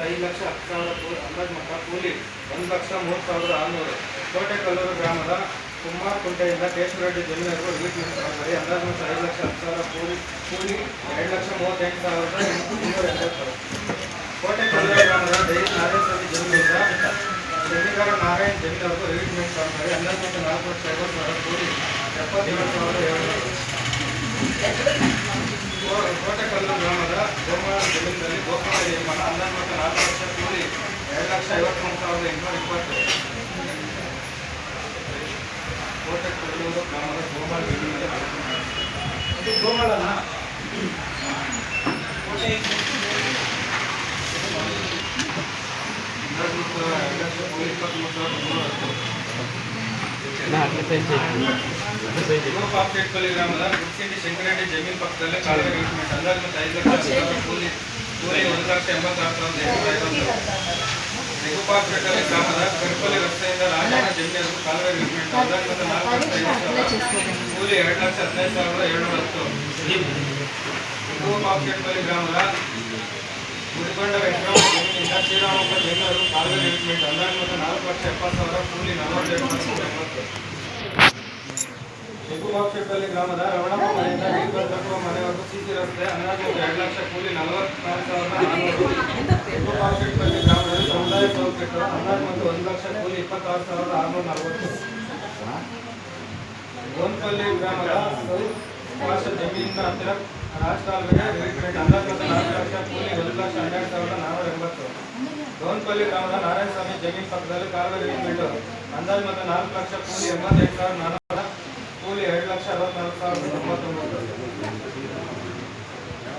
5,10,000 ಅಂದಾಜು ಮೊತ್ತ ಕೂಲಿ 1,03,600. ಕೋಟೆಕಲ್ಲೂರು ಗ್ರಾಮದ ಕುಮಾರಕುಂಟೆಯಿಂದ ಕೇಶವರೆಡ್ಡಿ ಜಮೀನರು ರಿಲೀಸ್ ಮಾಡಿ ಅಂದಾಜು ಮೊತ್ತ 5,10,000 ಕೂಲಿ 2,38,280. ಕೋಟೆಕಲ್ಲೂರು ಗ್ರಾಮದ ದೈಹಿಕ ನಾರಾಯಣಸ್ವಾಮಿ ಜಮೀನಿಂದ ಜಮೀನ್ದಾರ ನಾರಾಯಣ್ ಜಮೀನವರೆಗೂ ರಿಲೀಸ್ ಮಾಡಿ ಅಂದಾಜು ಮೊತ್ತ 4,50,000 ಕೂಲಿ 77,700. ಕೋಟೆಕಲ್ಲೂರು ಗ್ರಾಮದ ಗೋಮಾಳ ಜಮೀನಿನಲ್ಲಿ ಗೋಪಾಲ ನಿರ್ಮಾಣ ಅಂದಾಜು ಮೊತ್ತ 4 ಲಕ್ಷ ಕೂಲಿ 2,53,820. ಕೋಟೆಕಲ್ಲೂರು ಗ್ರಾಮದ ಗೋಮಾಳ ಜಮೀನಿನಲ್ಲಿ ಗೋಮಾಳನ ಕೋಟೆ ಅಂದಾಜು ಮೊತ್ತ 2 ಲಕ್ಷ ಕೂಲಿ 23,300. ಗೋಪಾಪೇಟ್ಪಲ್ಲಿ ಗ್ರಾಮದ ಗುಡ್ಸಿಂಡಿ ಶಂಕರೆಡ್ಡಿ ಜಮೀನು ಪಕ್ಕದಲ್ಲೇ ಕಾಲುವೆ ರಿಲೀಸ್ಮೆಂಟ್ ಅಂದಾಜು ಮೊತ್ತ 5,00,000 ಕೂಲಿ 1,86,850. ಗೋಪಾಪೇಟ್ಪಲ್ಲಿ ಗ್ರಾಮದ ಕರ್ಪಲ್ಲಿ ರಸ್ತೆಯಿಂದ ರಾಜಣ್ಣ ಜಮೀನರು ಕಾಲುವೆ ರಿಲೀಸ್ಮೆಂಟ್ ಅಂದಾಜು ಮೊತ್ತ 4,50,000 ಕೂಲಿ 2,15,710. ಗೋಪಾಪೇಟ್ಪಲ್ಲಿ ಗ್ರಾಮದ ಗುಡಿಗೊಂಡ ವೆಂಕಟರಾಮ ಜಮೀನಿಂದ ಶ್ರೀರಾಮಪ್ಪ ಜಮೀನರು ಕಾಲುವೆ ರಿಲೀಸ್ಮೆಂಟ್ ಅಂದಾಜು ಮೊತ್ತ 4,70,000 ಕೂಲಿ 42,980. ಗೋಪಾಪೇಟ್ಪಲ್ಲಿ ಗ್ರಾಮದ ರಮಣಪ್ಪ ಮನೆಯಿಂದ ವೀರಭದ್ರಪ್ಪ ಮನೆವರೆಗೂ ಸಿಸಿ ರಸ್ತೆ ಅಂದಾಜು ಮೊತ್ತ 2 ಲಕ್ಷ ಕೂಲಿ 44,400. ಗೋಪಾಪೇಟ್ಪಲ್ಲಿ ಗ್ರಾಮದಲ್ಲಿ ಸಮುದಾಯ ಚೌಕಟ್ಟು ಅಂದಾಜು ಮೊತ್ತ 1 ಲಕ್ಷ ಕೂಲಿ 26,640. ಗೋನ್ಪಲ್ಲಿ ಗ್ರಾಮದ ವಾಸ ಜಮೀನಿನ ಹತ್ತಿರ ರಾಜಕಾಲುವೆಗೆ ರಿಲೀಸ್ಮೆಂಟ್ ಅಂದಾಜು ಮೊತ್ತ 4 ಲಕ್ಷ ಕೂಲಿ 1,12,480. ಗೋನ್ಪಲ್ಲಿ ಗ್ರಾಮದ ನಾರಾಯಣಸ್ವಾಮಿ ಜಮೀನು ಪಕ್ಕದಲ್ಲಿ ಕಾಲುವೆ ರಿಲೀಸ್ಮೆಂಟ್ ಅಂದಾಜು ಮೊತ್ತ 4 ಲಕ್ಷ ಕೂಲಿ 88,400 ಕೂಲಿ 2,64,099.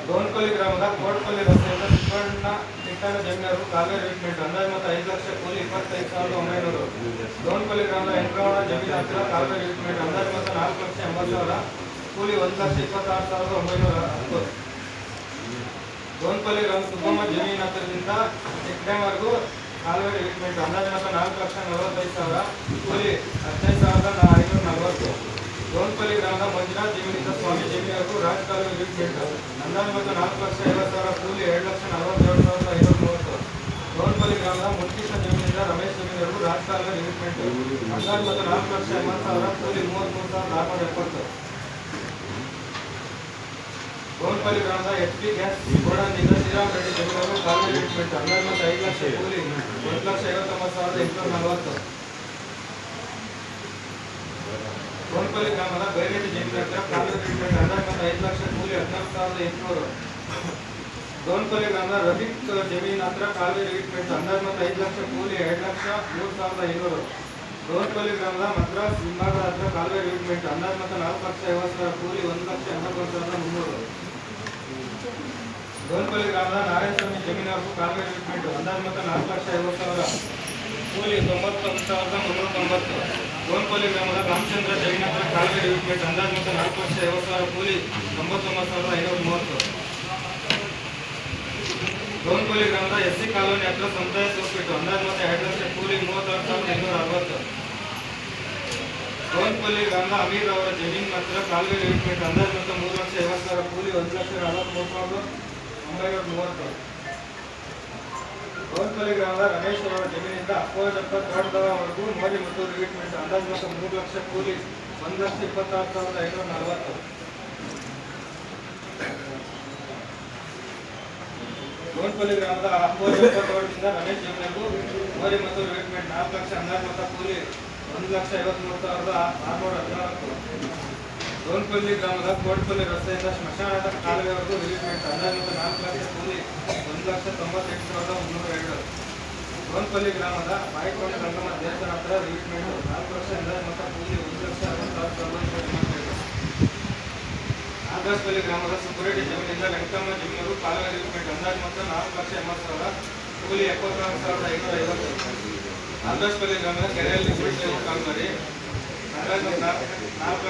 ಗೋನ್ಪಲ್ಲಿ ಗ್ರಾಮದ ಕೋಟಪಲ್ಲಿ ರಸ್ತೆಯಿಂದ ಚಿಕ್ಕಣ್ಣ ಜಮೀನರು ಕಾಲುವೆ ರಿಲೀಸ್ಮೆಂಟ್ ಅಂದಾಜು ಮೊತ್ತ 5 ಲಕ್ಷ ಕೂಲಿ 25,900. ಗೋನ್ಪಲ್ಲಿ ಗ್ರಾಮದ ವೆಂಕಟರಮಣ ಜಮೀನು ಹತ್ತಿರ ಕಾಲುವೆ ರಿಲೀಸ್ಮೆಂಟ್ ಅಂದಾಜು ಮೊತ್ತ 4,80,000 ಕೂಲಿ 1,26,910. ಗೋನ್ಪಲ್ಲಿ ಗ್ರಾಮ ಸುಬ್ಬಮ್ಮ ಜಮೀನು ಹತ್ತಿರದಿಂದ ಚಿಕ್ಕಡೆವರೆಗೂ ಕಾಲುವೆ ರಿಲೀಸ್ಮೆಂಟ್ ಅಂದಾಜು ಮೊತ್ತ 4,45,000 ಕೂಲಿ 15,540. ಗೋನ್ಪಲ್ಲಿ ಗ್ರಾಮದ ಮಂಜುನಾಥ್ ಜಮೀನಿಂದ ಸ್ವಾಮಿ ಜಮೀನವರೆಗೂ ರಾಜ ಕಾಲುವೆ ರಿಲೀಸ್ಮೆಂಟ್ ಅಂದಾಜು ಮೊತ್ತ 4,50,000 ಕೂಲಿ 2,47,530. ಗೋನ್ಪಲ್ಲಿ ಗ್ರಾಮದ ಮುನ್ಕೃಷ್ಣ ಜಮೀನಿಂದ ರಮೇಶ್ ಜಮೀನವರೆಗೂ ರಾಜ ಕಾಲುವೆ ರಿಲೀಸ್ಮೆಂಟ್ ಅಂದಾಜು ಮೊತ್ತ 4,80,000 ಕೂಲಿ 33,670. ಗೋನ್ಪಲ್ಲಿ ಗ್ರಾಮದ HP ಗ್ಯಾಸ್ ಗೋಡನ್ನಿಂದ ಶ್ರೀರಾಮರೆಡ್ಡಿ ಜಮೀನವರು ಕಾಲುವೆ ರಿಲೀಸ್ಮೆಂಟ್ ಅಂದಾಜು ಮೊತ್ತ 5 ಲಕ್ಷ ಕೂಲಿ 1,59,840. ಗೋನ್ಪಲ್ಲಿ ಗ್ರಾಮದ ಬೈರೆಡ್ಡಿ ಜಮೀನು ಹತ್ತಿರ ಕಾಲುವೆ ರಿಲೀಸ್ಮೆಂಟ್ ಅಂದಾಜು ಮೊತ್ತ 5 ಲಕ್ಷ ಕೂಲಿ 14,800. ಗೋನ್ಪಲ್ಲಿ ಗ್ರಾಮದ ರಫೀಕ್ ಜಮೀನು ಹತ್ತಿರ ಕಾಲುವೆ ರಿಲೀಸ್ಮೆಂಟ್ ಅಂದಾಜು ಮೊತ್ತ 5 ಲಕ್ಷ ಕೂಲಿ 2,03,500. ಗೋನ್ಪಲ್ಲಿ ಗ್ರಾಮದ ಮದ್ರಾಸ್ ವಿಭಾಗದ ಹತ್ತಿರ ಕಾಲುವೆ ರಿಲೀಸ್ಮೆಂಟ್ ಅಂದಾಜು ಮೊತ್ತ 4,50,000 ಕೂಲಿ 1,81,300. ಗೋನ್ಪಲ್ಲಿ ಗ್ರಾಮದ ನಾರಾಯಣಸ್ವಾಮಿ ಜಮೀನವರೆಗೂ ಕಾಲುವೆ ರಿಲೀಸ್ಮೆಂಟ್ ಅಂದಾಜು ಮೊತ್ತ 4,50,000 ಕೂಲಿ 91,390. ಗೋನ್ಪಲ್ಲಿ ಗ್ರಾಮದ ರಾಮಚಂದ್ರ ಜಮೀನು ಹತ್ತಿರ ಕಾಲುವೆ ರಿಲೀಸ್ಮೆಂಟ್ ಅಂದಾಜು ಮೊತ್ತ 4,50,000 ಕೂಲಿ 99,530. ಗೋನ್ಪಲ್ಲಿ ಗ್ರಾಮದ SC ಕಾಲೋನಿ ಹತ್ತಿರ ಸಮುದಾಯ ಚೌಕಟ್ಟು ಅಂದಾಜು ಮೊತ್ತ 2 ಲಕ್ಷ ಕೂಲಿ 36,260. ಗೋನ್ಪಲ್ಲಿ ಗ್ರಾಮದ ಅಮೀರ್ ಅವರ ಜಮೀನು ಹತ್ತಿರ ಕಾಲುವೆ ರಿಲೀಸ್ಮೆಂಟ್ ಅಂದಾಜು ಮೊತ್ತ 3,50,000 ಕೂಲಿ 1,43,930. ಗೋನ್ಪಲ್ಲಿ ಗ್ರಾಮದ ರಮೇಶ್ ಅವರ ಜಮೀನಿಂದ ಅಪ್ಪೋಜಪ್ಪ ತೋಟದವರೆಗೂ ಮೋರಿ ಮತ್ತು ರಿಲೀಸ್ಮೆಂಟ್ ಅಂದಾಜು ಮೊತ್ತ 3 ಲಕ್ಷ ಕೂಲಿ 1,26,540. ಗೋನ್ಪಲ್ಲಿ ಗ್ರಾಮದ ಅಪ್ಪೋಜಪ್ಪ ತೋಟದಿಂದ ರಮೇಶ್ ಜಮೀನಿಗೂ ಮೋರಿ ಮತ್ತು ರಿಲೀಸ್ಮೆಂಟ್ 4 ಲಕ್ಷ ಅಂದಾಜು ಮೊತ್ತ ಕೂಲಿ 1,53,614. ಗೋನ್ಪಲ್ಲಿ ಗ್ರಾಮದ ಕೋಟಪಲ್ಲಿ ರಸ್ತೆಯಿಂದ ಸ್ಮಶಾನದ ಕಾಲುವೆವರೆಗೂ ರಿಲೀಸ್ಮೆಂಟ್ ಅಂದಾಜು ಮೊತ್ತ 4 ಲಕ್ಷ ಕೂಲಿ 1,98,302. ಗೋನ್ಪಲ್ಲಿ ಗ್ರಾಮದ ಬಾಯಿಕೊಂಡ ರಂಗಮ್ಮ ದೇವಸ್ಥಾನ ಹತ್ತಿರ ರಿಲೀಸ್ಮೆಂಟ್ 4 ಲಕ್ಷ ಅಂದಾಜು ಮೊತ್ತ ಕೂಲಿ 1,66,982. ಆಗಸ್ಪಲ್ಲಿ ಗ್ರಾಮದ ಸುಬ್ಬರೆಡ್ಡಿ ಜಮೀನಿಂದ ವೆಂಕಟಮ್ಮ ಜಮೀನರು ಕಾಲುವೆ ರಿಲೀಸ್ಮೆಂಟ್ ಅಂದಾಜು ಮೊತ್ತ 4,80,000 ಕೂಲಿ 74,550. ಆಗಸ್ಪಲ್ಲಿ ಗ್ರಾಮದ ಕೆರೆಯಲ್ಲಿ ಕಾಲುವೆ ಅಂದಾಜು 4